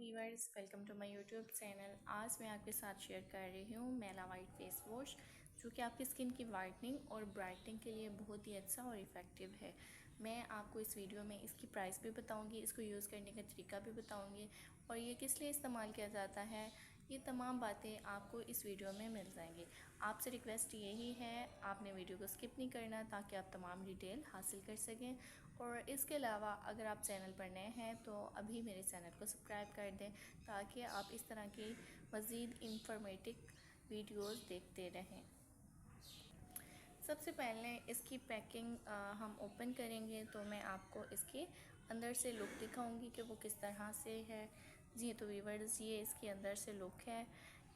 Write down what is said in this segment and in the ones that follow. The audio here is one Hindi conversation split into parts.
Viewers, welcome to my YouTube channel. आज मैं आपके साथ शेयर कर रही हूँ मेला वाइट फेस वॉश, जो कि आपकी स्किन की वाइटनिंग और ब्राइटनिंग के लिए बहुत ही अच्छा और इफ़ेक्टिव है। मैं आपको इस वीडियो में इसकी प्राइस भी बताऊंगी, इसको यूज़ करने का तरीका भी बताऊंगी और ये किस लिए इस्तेमाल किया जाता है। ये तमाम बातें आपको इस वीडियो में मिल जाएंगी। आपसे रिक्वेस्ट यही है, आपने वीडियो को स्किप नहीं करना ताकि आप तमाम डिटेल हासिल कर सकें। और इसके अलावा अगर आप चैनल पर नए हैं तो अभी मेरे चैनल को सब्सक्राइब कर दें ताकि आप इस तरह की मज़ीद इंफॉर्मेटिव वीडियोस देखते रहें। सबसे पहले इसकी पैकिंग हम ओपन करेंगे तो मैं आपको इसके अंदर से लुक दिखाऊंगी कि वो किस तरह से है। जी तो व्यूअर्स, ये इसके अंदर से लुक है।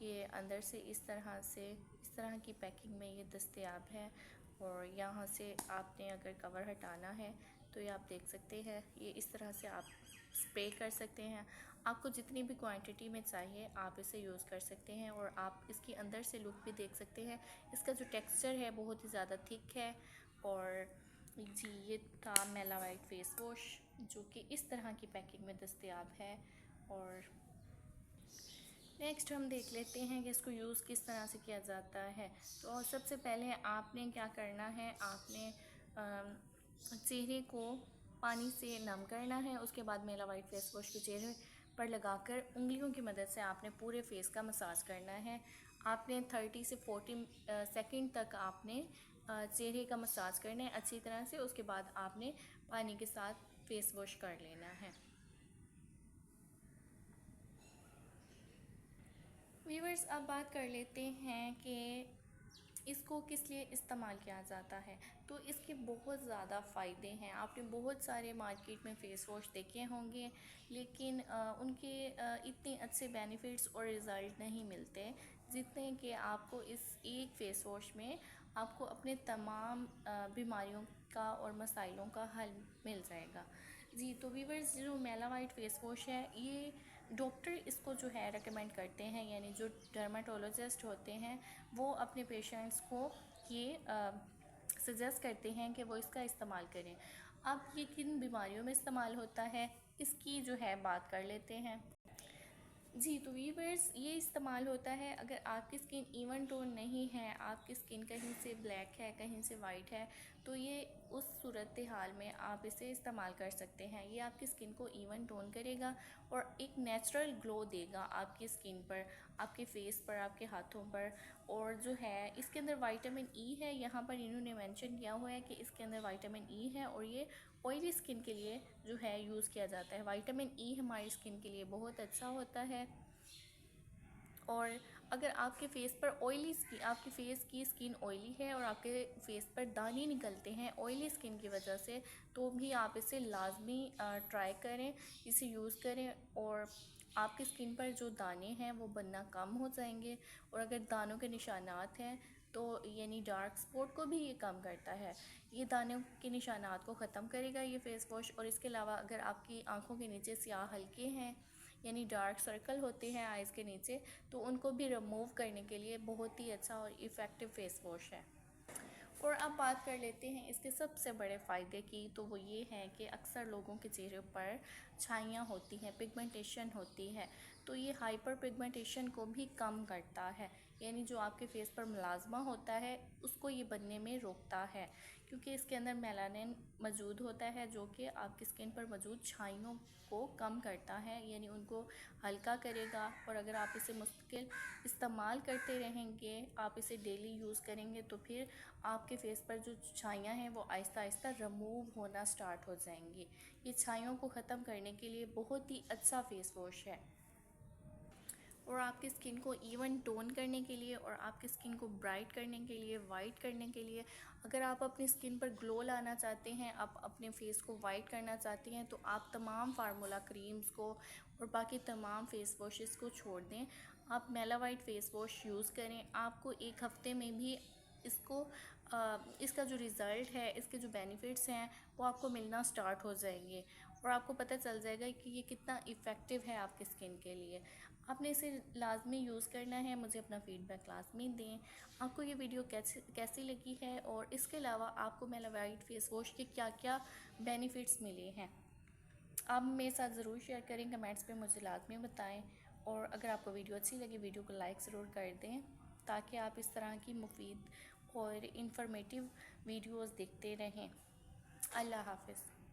ये अंदर से इस तरह की पैकिंग में ये दस्तयाब है। और यहाँ से आपने अगर कवर हटाना है तो ये आप देख सकते हैं, ये इस तरह से आप स्प्रे कर सकते हैं। आपको जितनी भी क्वांटिटी में चाहिए आप इसे यूज़ कर सकते हैं। और आप इसके अंदर से लुक भी देख सकते हैं। इसका जो टेक्सचर है बहुत ही ज़्यादा थिक है। और जी, ये था मेला वाइट फेस वॉश, जो कि इस तरह की पैकिंग में दस्तयाब है। और नेक्स्ट हम देख लेते हैं कि इसको यूज़ किस तरह से किया जाता है। तो सबसे पहले आपने क्या करना है, आपने चेहरे को पानी से नम करना है। उसके बाद मेला वाइट फेस वॉश के चेहरे पर लगाकर उंगलियों की मदद से आपने पूरे फेस का मसाज करना है। आपने 30 से 40 सेकंड तक आपने चेहरे का मसाज करना है अच्छी तरह से। उसके बाद आपने पानी के साथ फेस वॉश कर लेना है। व्यूअर्स, अब बात कर लेते हैं कि इसको किस लिए इस्तेमाल किया जाता है। तो इसके बहुत ज़्यादा फ़ायदे हैं। आपने बहुत सारे मार्केट में फ़ेस वॉश देखे होंगे, लेकिन उनके इतने अच्छे बेनिफिट्स और रिज़ल्ट नहीं मिलते जितने कि आपको इस एक फ़ेस वॉश में आपको अपने तमाम बीमारियों का और मसाइलों का हल मिल जाएगा। जी तो व्यूअर्स, जो मेला वाइट फेस वॉश है, ये डॉक्टर इसको जो है रेकमेंड करते हैं, यानी जो डर्माटोलॉजिस्ट होते हैं वो अपने पेशेंट्स को ये सजेस्ट करते हैं कि वो इसका इस्तेमाल करें। अब ये किन बीमारियों में इस्तेमाल होता है, इसकी जो है बात कर लेते हैं। जी तो वीवर्स, ये इस्तेमाल होता है अगर आपकी स्किन इवन टोन नहीं है, आपकी स्किन कहीं से ब्लैक है कहीं से वाइट है, तो ये उस सूरत हाल में आप इसे इस्तेमाल कर सकते हैं। ये आपकी स्किन को इवन टोन करेगा और एक नेचुरल ग्लो देगा आपकी स्किन पर, आपके फेस पर, आपके हाथों पर। और जो है इसके अंदर विटामिन ई है, यहाँ पर इन्होंने मेंशन किया हुआ है कि इसके अंदर विटामिन ई है और ये ऑयली स्किन के लिए जो है यूज़ किया जाता है। विटामिन ई हमारी स्किन के लिए बहुत अच्छा होता है। और अगर आपके फेस पर आपके फेस की स्किन ऑयली है और आपके फेस पर दाने निकलते हैं ऑयली स्किन की वजह से, तो भी आप इसे लाजमी ट्राई करें, इसे यूज़ करें और आपकी स्किन पर जो दाने हैं वो बनना कम हो जाएंगे। और अगर दानों के निशानात हैं तो यानी डार्क स्पॉट को भी ये कम करता है। ये दानों के निशानात को ख़त्म करेगा ये फेस वॉश। और इसके अलावा अगर आपकी आंखों के नीचे स्याह हल्के हैं, यानी डार्क सर्कल होते हैं आइज़ के नीचे, तो उनको भी रिमूव करने के लिए बहुत ही अच्छा और इफ़ेक्टिव फेस वॉश है। और अब बात कर लेते हैं इसके सबसे बड़े फ़ायदे की, तो वो ये है कि अक्सर लोगों के चेहरे पर छाइयाँ होती हैं, पिगमेंटेशन होती है, तो ये हाइपर पिगमेंटेशन को भी कम करता है। यानी जो आपके फेस पर मुलाजमा होता है उसको ये बनने में रोकता है, क्योंकि इसके अंदर मेलानिन मौजूद होता है जो कि आपकी स्किन पर मौजूद छाइयों को कम करता है, यानी उनको हल्का करेगा। और अगर आप इसे मुस्तकिल इस्तेमाल करते रहेंगे, आप इसे डेली यूज़ करेंगे, तो फिर आपके फेस पर जो छाइयाँ हैं वो आहिस्ता आहिस्ता रिमूव होना स्टार्ट हो जाएंगी। ये छाइयों को ख़त्म करने के लिए बहुत ही अच्छा फेस वॉश है। और आपकी स्किन को इवन टोन करने के लिए और आपकी स्किन को ब्राइट करने के लिए, वाइट करने के लिए, अगर आप अपनी स्किन पर ग्लो लाना चाहते हैं, आप अपने फेस को वाइट करना चाहते हैं, तो आप तमाम फार्मूला क्रीम्स को और बाकी तमाम फेस वॉशेस को छोड़ दें। आप मेला वाइट फेस वॉश यूज़ करें। आपको एक हफ़्ते में भी इसका जो रिज़ल्ट है, इसके जो बेनिफिट्स हैं वो आपको मिलना स्टार्ट हो जाएंगे और आपको पता चल जाएगा कि ये कितना इफ़ेक्टिव है आपकी स्किन के लिए। आपने इसे लाजमी यूज़ करना है। मुझे अपना फ़ीडबैक लाजमी दें, आपको ये वीडियो कैसी लगी है और इसके अलावा आपको मेला वाइट फेस वॉश के क्या क्या बेनिफिट्स मिले हैं। आप मेरे साथ ज़रूर शेयर करें, कमेंट्स पे मुझे लाजमी बताएं। और अगर आपको वीडियो अच्छी लगी वीडियो को लाइक ज़रूर कर दें, ताकि आप इस तरह की मुफीद और इंफॉर्मेटिव वीडियोस देखते रहें। अल्लाह हाफ़िज़।